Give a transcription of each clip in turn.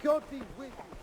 God be with you.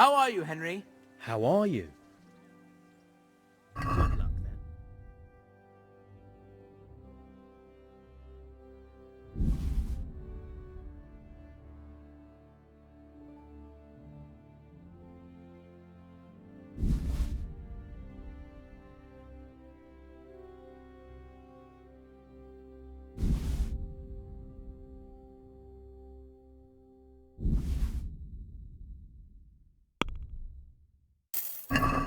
How are you, Henry? How are you? Good luck, then.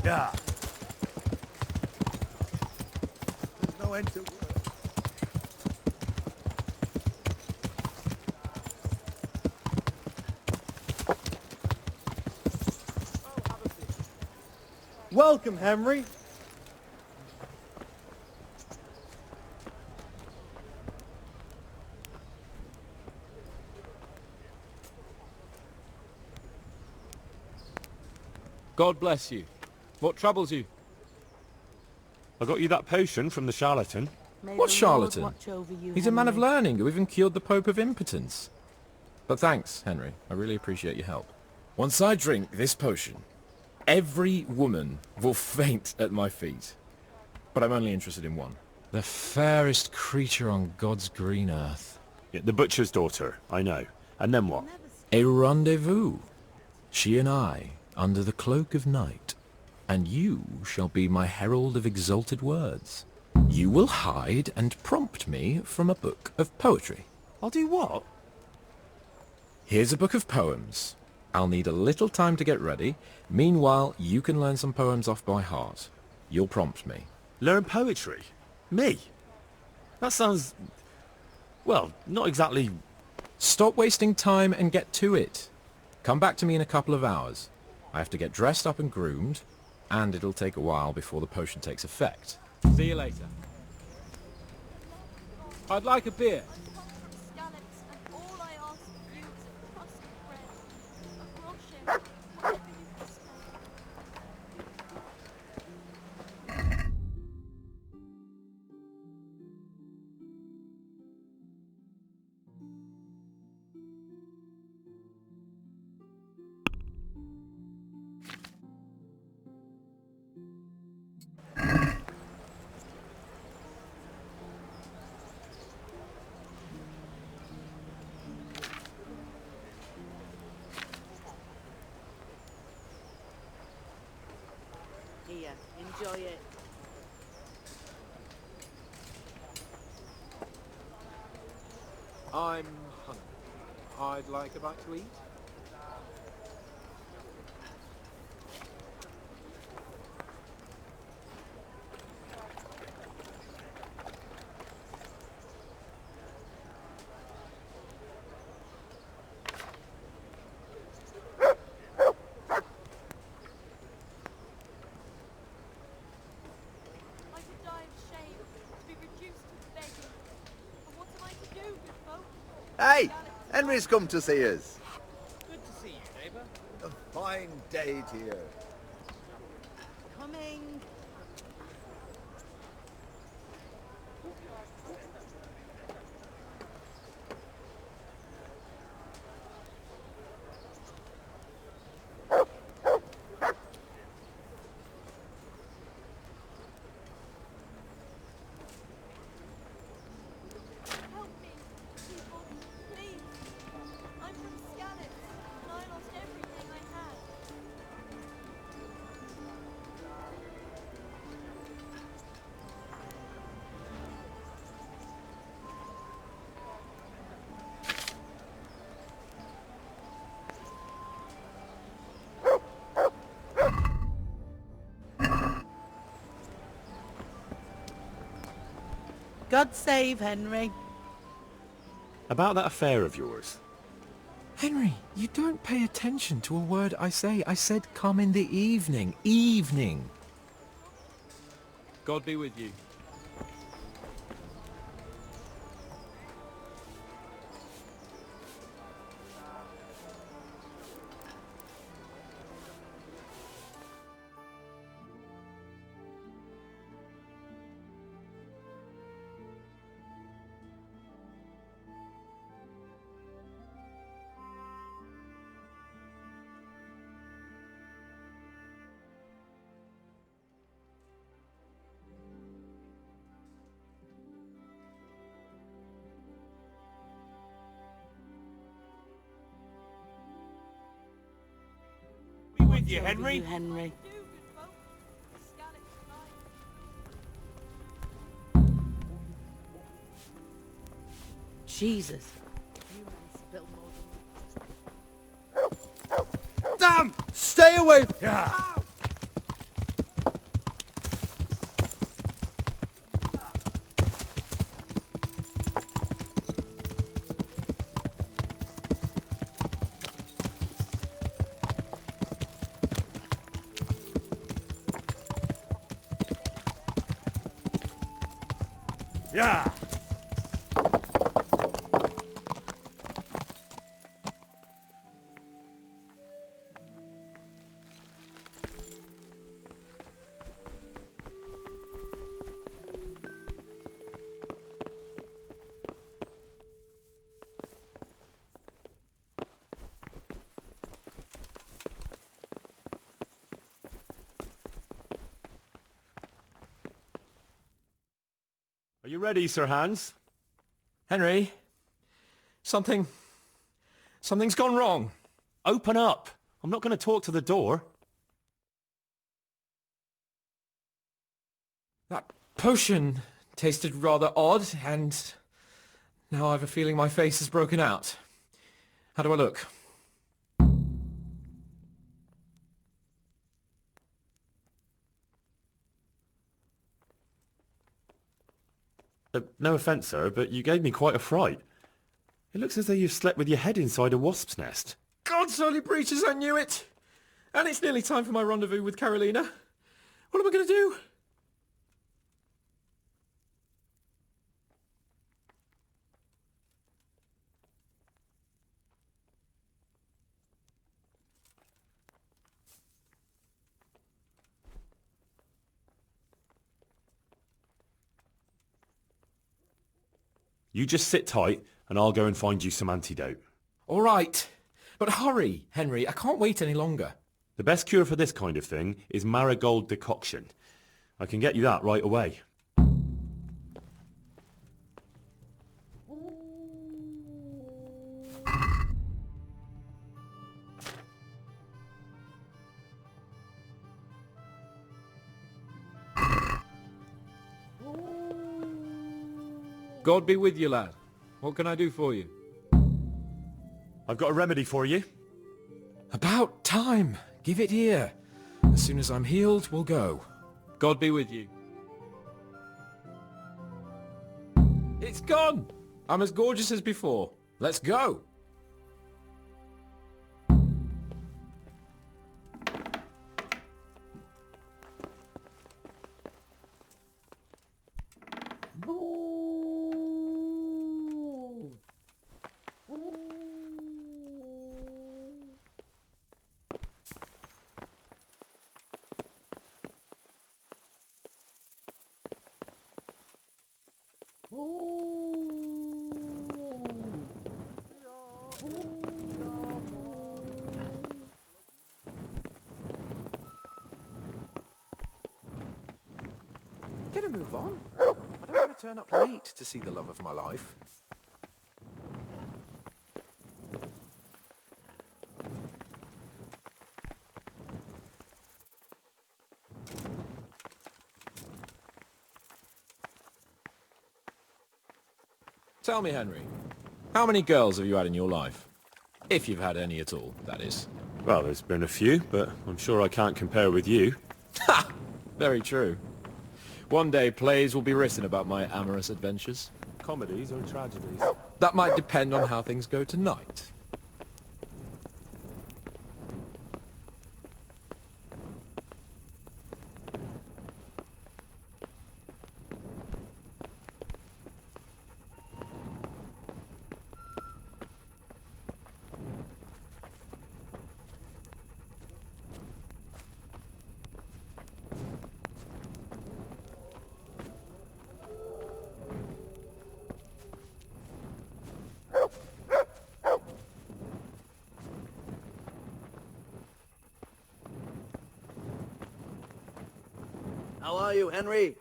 Yeah. There's no end to... Welcome, Henry. God bless you. What troubles you? I got you that potion from the charlatan. What charlatan? He's a man of learning who even cured the Pope of impotence. But thanks, Henry. I really appreciate your help. Once I drink this potion, every woman will faint at my feet. But I'm only interested in one. The fairest creature on God's green earth. Yeah, the butcher's daughter, I know. And then what? A rendezvous. She and I, under the cloak of night. And you shall be my herald of exalted words. You will hide and prompt me from a book of poetry. I'll do what? Here's a book of poems. I'll need a little time to get ready. Meanwhile, you can learn some poems off by heart. You'll prompt me. Learn poetry? Me? That sounds... well, not exactly... Stop wasting time and get to it. Come back to me in a couple of hours. I have to get dressed up and groomed, and it'll take a while before the potion takes effect. See you later. I'd like a beer. Here, enjoy it. I'm hungry. I'd like a bite to eat. Hey! Henry's come to see us. Good to see you, neighbour. A fine day here. Coming. God save Henry. About that affair of yours. Henry, you don't pay attention to a word I say. I said come in the evening. Evening. God be with you. With you, Henry. You, Henry. Jesus. Damn! Stay away! Yeah. Yeah. Are you ready, Sir Hans? Henry, something's gone wrong. Open up. I'm not going to talk to the door. That potion tasted rather odd, and now I have a feeling my face is broken out. How do I look? No offence, sir, but you gave me quite a fright. It looks as though you've slept with your head inside a wasp's nest. God's holy breeches, I knew it! And it's nearly time for my rendezvous with Carolina. What am I going to do? You just sit tight, and I'll go and find you some antidote. All right. But hurry, Henry. I can't wait any longer. The best cure for this kind of thing is marigold decoction. I can get you that right away. God be with you, lad. What can I do for you? I've got a remedy for you. About time. Give it here. As soon as I'm healed, we'll go. God be with you. It's gone! I'm as gorgeous as before. Let's go! Get a move on. I don't want to turn up late to see the love of my life. Tell me, Henry, how many girls have you had in your life? If you've had any at all, that is. Well, there's been a few, but I'm sure I can't compare with you. Ha! Very true. One day plays will be written about my amorous adventures. Comedies or tragedies? That might depend on how things go tonight. How are you, Henry?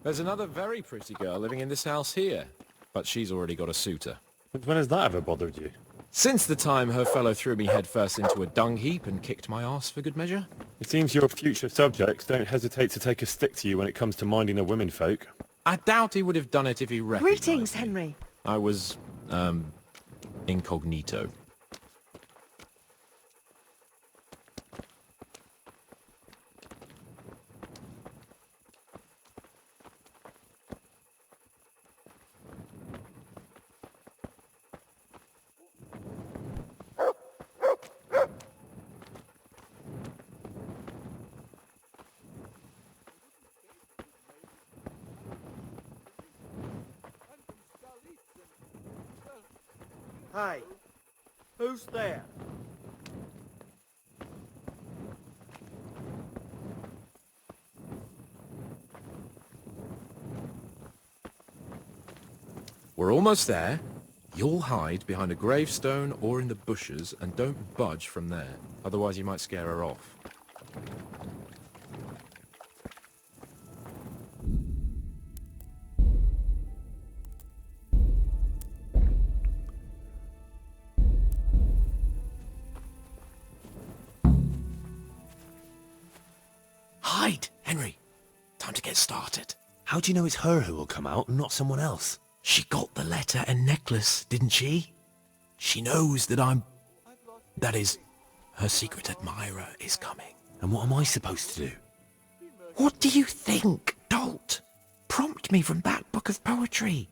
There's another very pretty girl living in this house here, but she's already got a suitor. But when has that ever bothered you? Since the time her fellow threw me headfirst into a dung heap and kicked my arse for good measure. It seems your future subjects don't hesitate to take a stick to you when it comes to minding the womenfolk. I doubt he would have done it if he recognized Greetings, me. Henry. I was, incognito. Hey, who's there? We're almost there. You'll hide behind a gravestone or in the bushes and don't budge from there. Otherwise you might scare her off. Hide, Henry. Time to get started. How do you know it's her who will come out and not someone else? She got the letter and necklace, didn't she? She knows that that is, her secret admirer is coming. And what am I supposed to do? What do you think, dolt? Prompt me from that book of poetry.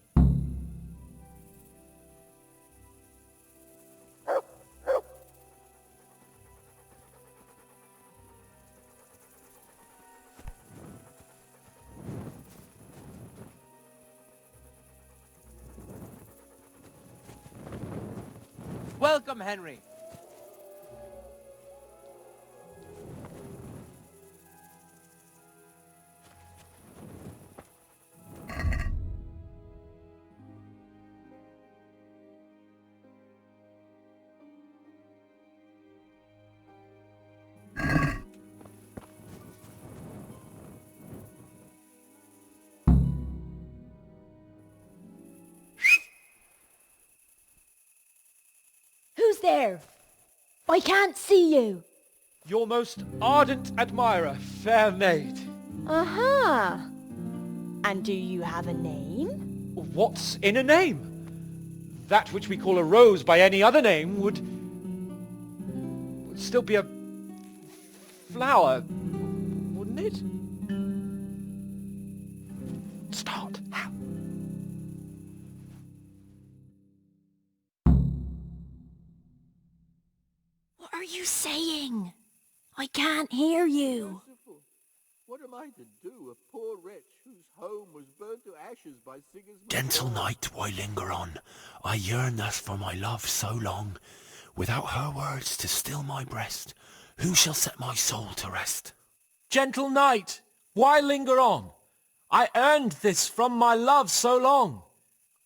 Welcome, Henry. Who's there? I can't see you. Your most ardent admirer, fair maid. Uh-huh. And do you have a name? What's in a name? That which we call a rose by any other name would still be a flower, wouldn't it? Start. How? What are you saying? I can't hear you. What am I to do, a poor wretch whose home was burnt to ashes by singers? Gentle night, why linger on? I yearn thus for my love so long. Without her words to still my breast, who shall set my soul to rest? Gentle knight, why linger on? I earned this from my love so long.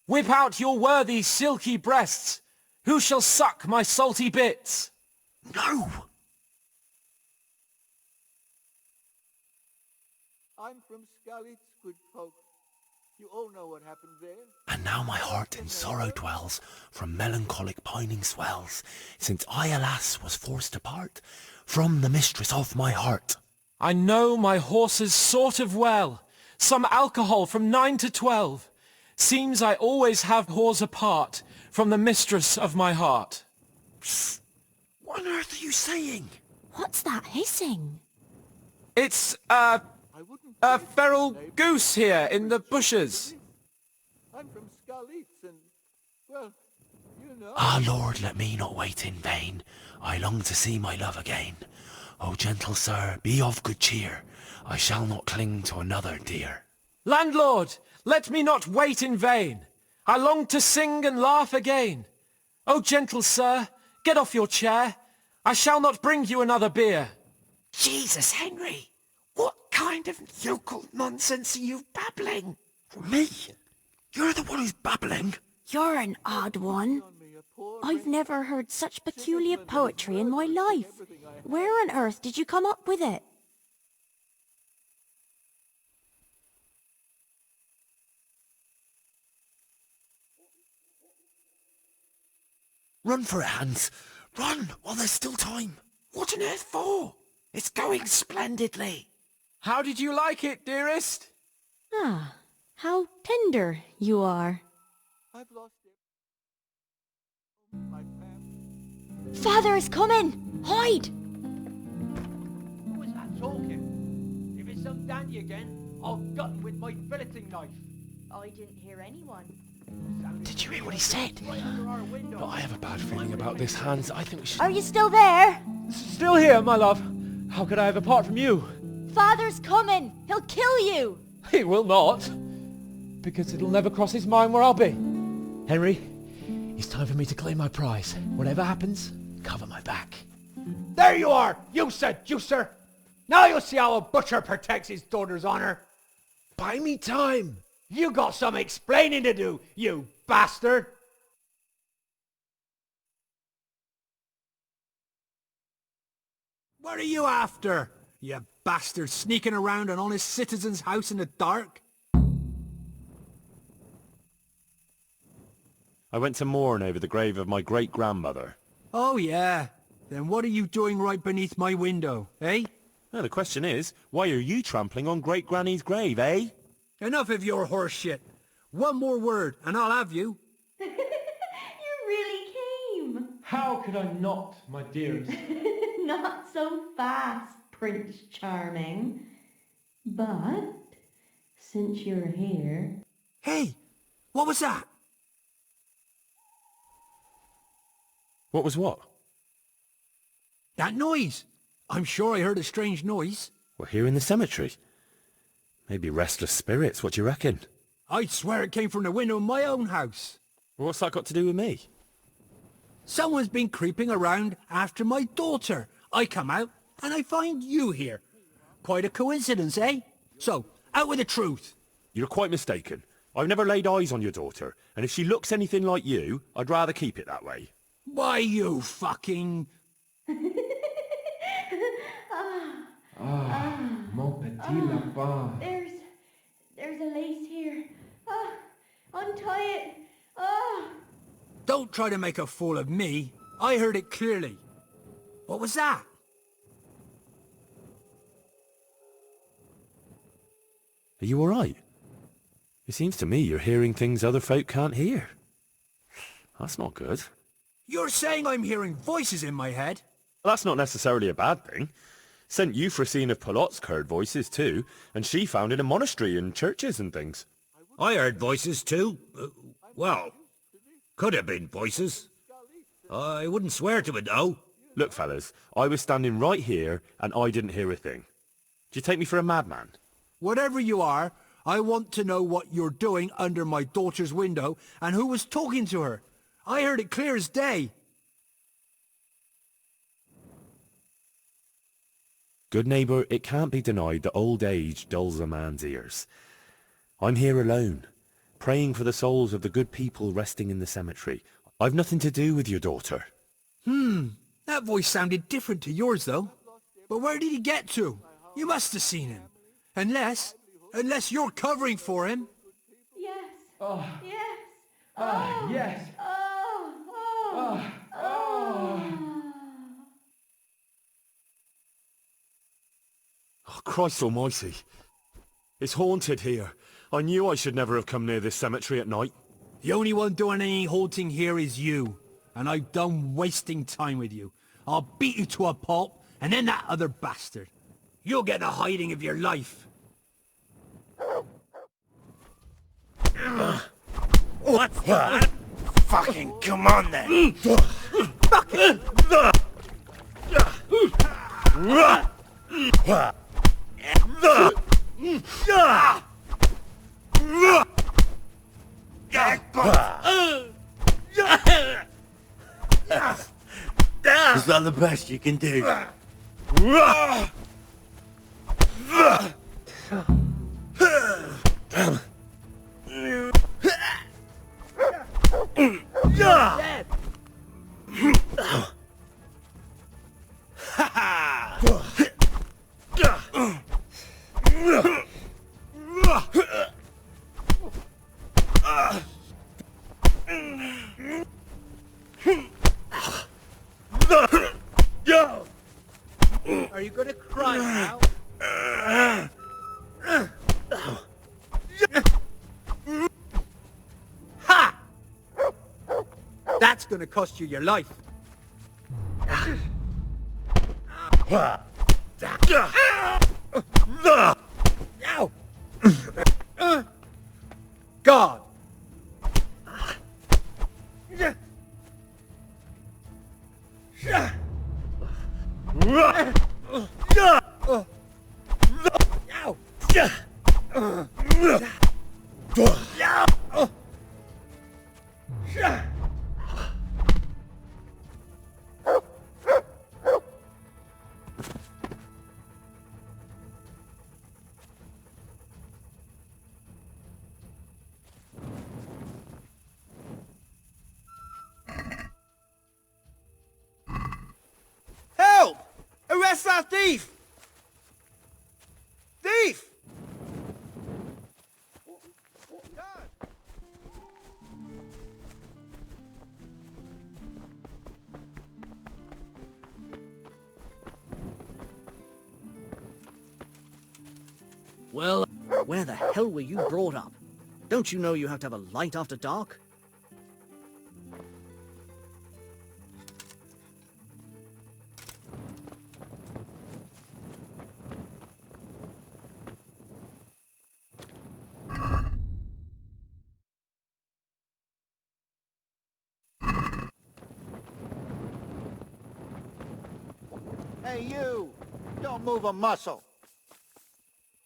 Whip out your worthy silky breasts. Who shall suck my salty bits? No! I'm from Skalitz, good folk. You all know what happened there. And now my heart in sorrow dwells, from melancholic pining swells, since I, alas, was forced to part from the mistress of my heart. I know my horses sort of well. Some alcohol from 9 to 12. Seems I always have whores apart from the mistress of my heart. Psst! What on earth are you saying? What's that hissing? It's, a feral goose here in the bushes. I'm from Skalitz and, well, you know. Ah, Lord, let me not wait in vain. I long to see my love again. O gentle sir, be of good cheer. I shall not cling to another dear. Landlord, let me not wait in vain. I long to sing and laugh again. O gentle sir, get off your chair. I shall not bring you another beer. Jesus, Henry! What kind of yokel nonsense are you babbling? Me? You're the one who's babbling. You're an odd one. I've never heard such peculiar poetry in my life. Where on earth did you come up with it? Run for it, Hans. Run, while there's still time. What on earth for? It's going splendidly. How did you like it, dearest? Ah, how tender you are. I've lost it. My family. Father is coming! Hide! Who is that talking? If it's some dandy again, I'll gut him with my filleting knife. I didn't hear anyone. Did you hear what he said? Right under our window. But I have a bad feeling about this, Hans. I think we should... Are you still there? Still here, my love. How could I have apart from you? Father's coming! He'll kill you! He will not. Because it'll never cross his mind where I'll be. Henry, It's time for me to claim my prize. Whatever happens, cover my back. There you are, you seducer! Now you'll see how a butcher protects his daughter's honor. Buy me time. You got some explaining to do, you bastard! What are you after, you bastard, sneaking around an honest citizen's house in the dark? I went to mourn over the grave of my great-grandmother. Oh, yeah. Then what are you doing right beneath my window, eh? Well, the question is, why are you trampling on great-granny's grave, eh? Enough of your horse shit. One more word, and I'll have you. You really came. How could I not, my dearest? Not so fast, Prince Charming. But, since you're here... Hey, what was that? What was what? That noise. I'm sure I heard a strange noise. We're here in the cemetery. Maybe restless spirits, what do you reckon? I'd swear it came from the window of my own house. What's that got to do with me? Someone's been creeping around after my daughter. I come out, and I find you here. Quite a coincidence, eh? So, out with the truth. You're quite mistaken. I've never laid eyes on your daughter, and if she looks anything like you, I'd rather keep it that way. Why, you fucking... Mon petit lapin. There's a lace here. Untie it. Don't try to make a fool of me. I heard it clearly. What was that? Are you all right? It seems to me you're hearing things other folk can't hear. That's not good. You're saying I'm hearing voices in my head? Well, that's not necessarily a bad thing. Sent Euphrosyne of Polotsk heard voices too, and she founded a monastery and churches and things. I heard voices too. Well, could have been voices. I wouldn't swear to it though. Look, fellas, I was standing right here and I didn't hear a thing. Do you take me for a madman? Whatever you are, I want to know what you're doing under my daughter's window and who was talking to her. I heard it clear as day. Good neighbour, it can't be denied that old age dulls a man's ears. I'm here alone, praying for the souls of the good people resting in the cemetery. I've nothing to do with your daughter. That voice sounded different to yours, though. But where did he get to? You must have seen him. Unless you're covering for him. Yes. Oh. Yes. Yes. Oh, Christ almighty. It's haunted here. I knew I should never have come near this cemetery at night. The only one doing any haunting here is you. And I've done wasting time with you. I'll beat you to a pulp, and then that other bastard. You'll get the hiding of your life. What's that? Fucking come on then. Fucking... Is that the best you can do? Are you gonna cry now? Ha! That's gonna cost you your life. Ow! God! Arrest that thief! Thief! Well, where the hell were you brought up? Don't you know you have to have a light after dark? Hey, you! Don't move a muscle.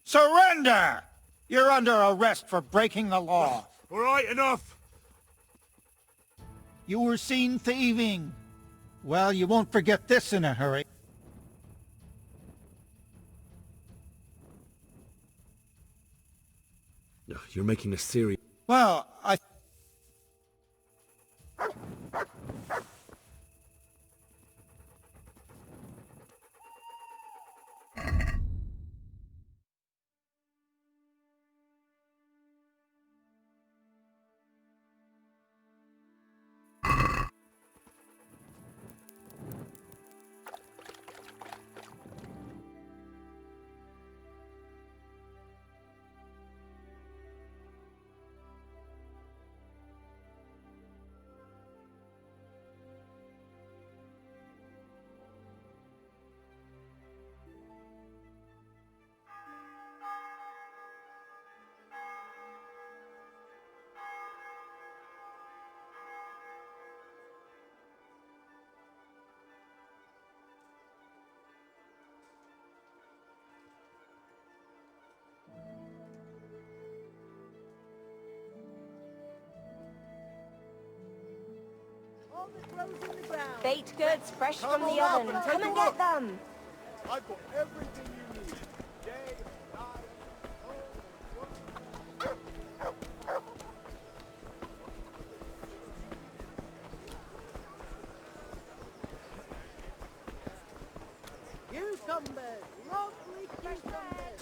Surrender! You're under arrest for breaking the law. All right, enough. You were seen thieving. Well, you won't forget this in a hurry. No, you're making a serious... Well, I... Baked goods fresh from the oven. Come and get them. I've got everything you need. Day, night, Cucumbers, lovely cucumbers.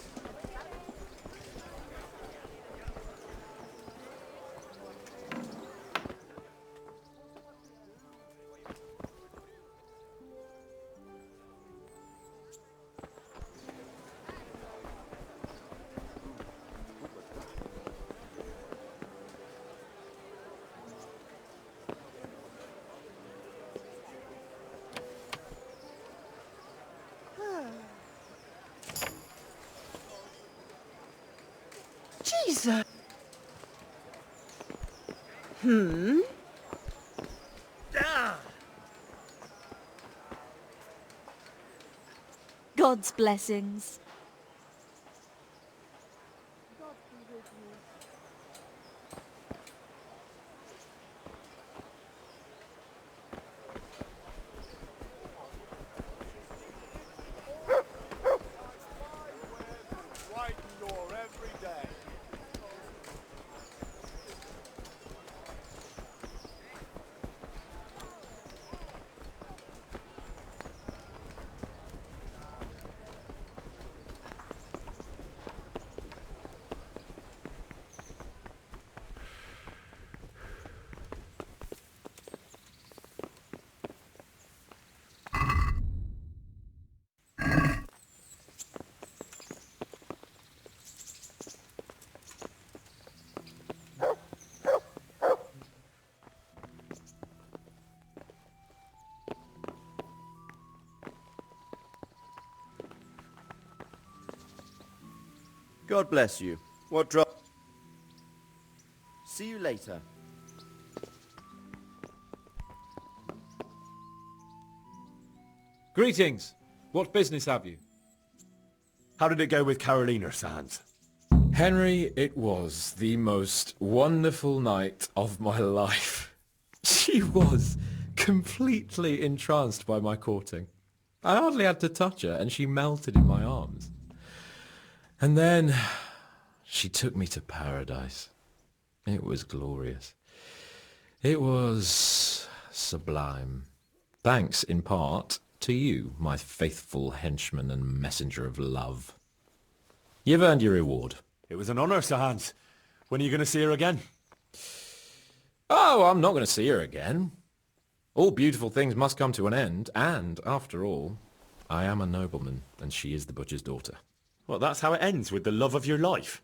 Jesus. God's blessings. God bless you. What drop? See you later. Greetings. What business have you? How did it go with Carolina, Sans? Henry, it was the most wonderful night of my life. She was completely entranced by my courting. I hardly had to touch her, and she melted in my arms. And then she took me to paradise. It was glorious. It was sublime. Thanks, in part, To you, my faithful henchman and messenger of love. You've earned your reward. It was an honour, Sir Hans. When are you going to see her again? Oh, I'm not going to see her again. All beautiful things must come to an end, and, after all, I am a nobleman, and she is the butcher's daughter. Well, that's how it ends, with the love of your life.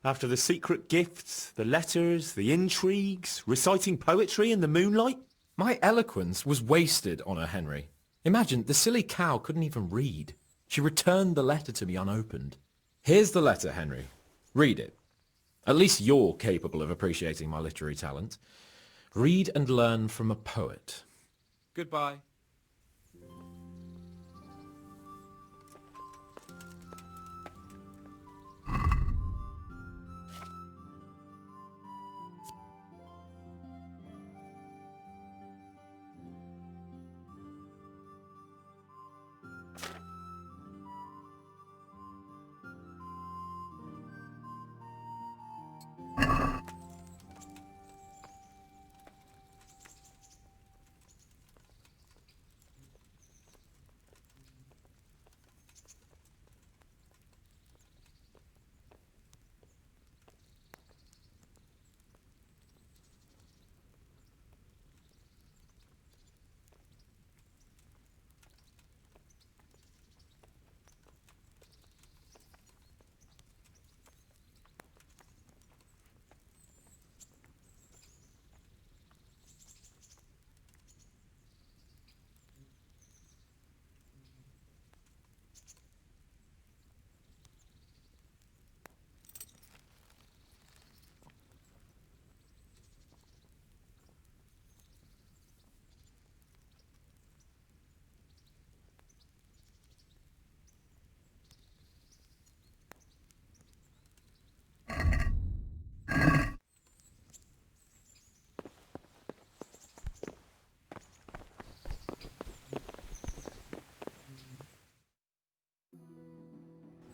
After the secret gifts, the letters, the intrigues, reciting poetry in the moonlight. My eloquence was wasted on her, Henry. Imagine, the silly cow couldn't even read. She returned the letter to me unopened. Here's the letter, Henry. Read it. At least you're capable of appreciating my literary talent. Read and learn from a poet. Goodbye.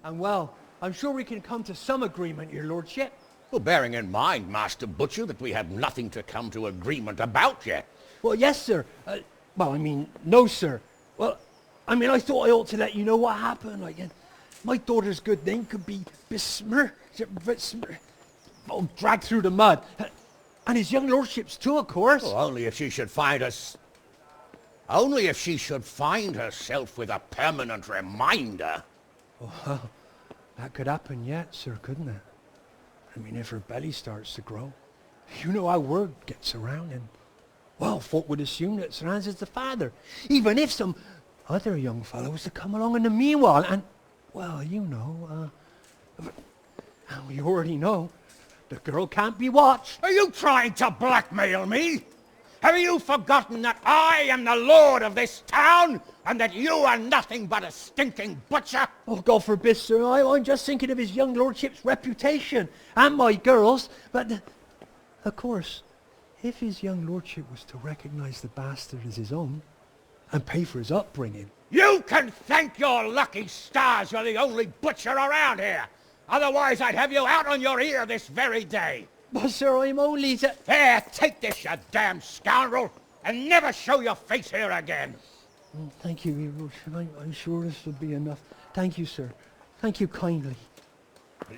And well, I'm sure we can come to some agreement, your lordship. Well, bearing in mind, Master Butcher, that we have nothing to come to agreement about yet. Well, yes, sir. No, sir. Well, I thought I ought to let you know what happened. My daughter's good name could be dragged through the mud. And his young lordship's too, of course. Well, only if she should find herself with a permanent reminder. Well, that could happen yet, sir, couldn't it? If her belly starts to grow. You know how word gets around, and, well, folk would assume that Sir Hans is the father, even if some other young fellow was to come along in the meanwhile, and, well, and we already know, the girl can't be watched. Are you trying to blackmail me? Have you forgotten that I am the lord of this town, and that you are nothing but a stinking butcher? Oh, God forbid, sir. I'm just thinking of his young lordship's reputation, and my girl's. But, of course, if his young lordship was to recognize the bastard as his own, and pay for his upbringing... You can thank your lucky stars you're the only butcher around here. Otherwise, I'd have you out on your ear this very day. But, sir, I'm only... Here, take this, you damn scoundrel, and never show your face here again. Thank you, your lordship. I'm sure this will be enough. Thank you, sir. Thank you kindly.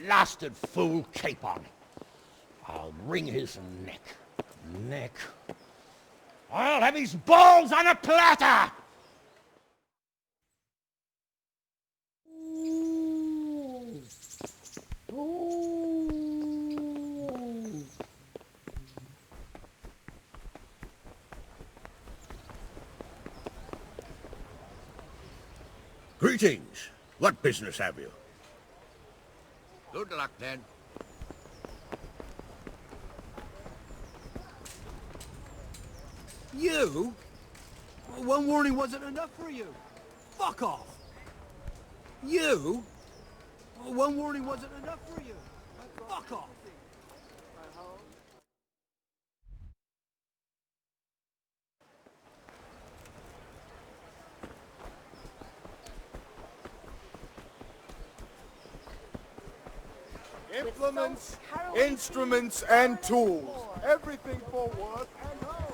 Blasted fool capon. I'll wring his neck. I'll have his balls on a platter! Greetings. What business have you? Good luck, then. You? One warning wasn't enough for you. Fuck off. You? One warning wasn't enough for you. Fuck off. Implements, instruments, and tools. Everything for work and home.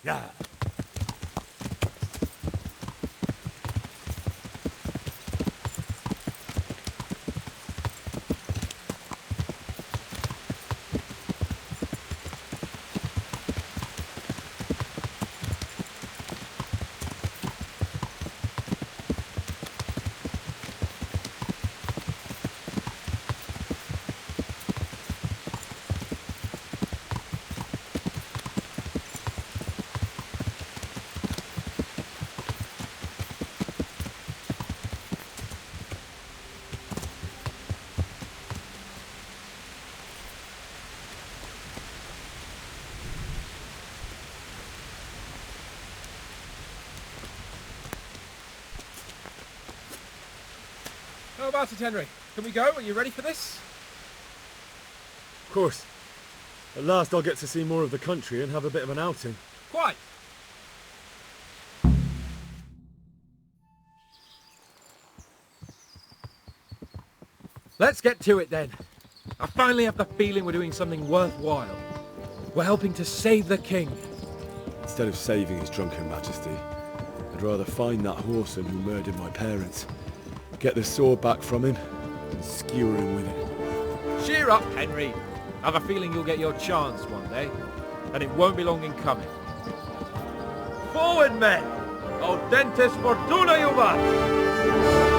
Yeah. How about it, Henry? Can we go? Are you ready for this? Of course. At last I'll get to see more of the country and have a bit of an outing. Quite. Let's get to it then. I finally have the feeling we're doing something worthwhile. We're helping to save the king. Instead of saving his drunken majesty, I'd rather find that whoreson who murdered my parents, get the sword back from him, and skewer him with it. Cheer up, Henry. I have a feeling you'll get your chance one day, and it won't be long in coming. Forward, men! Audentes fortuna juvat!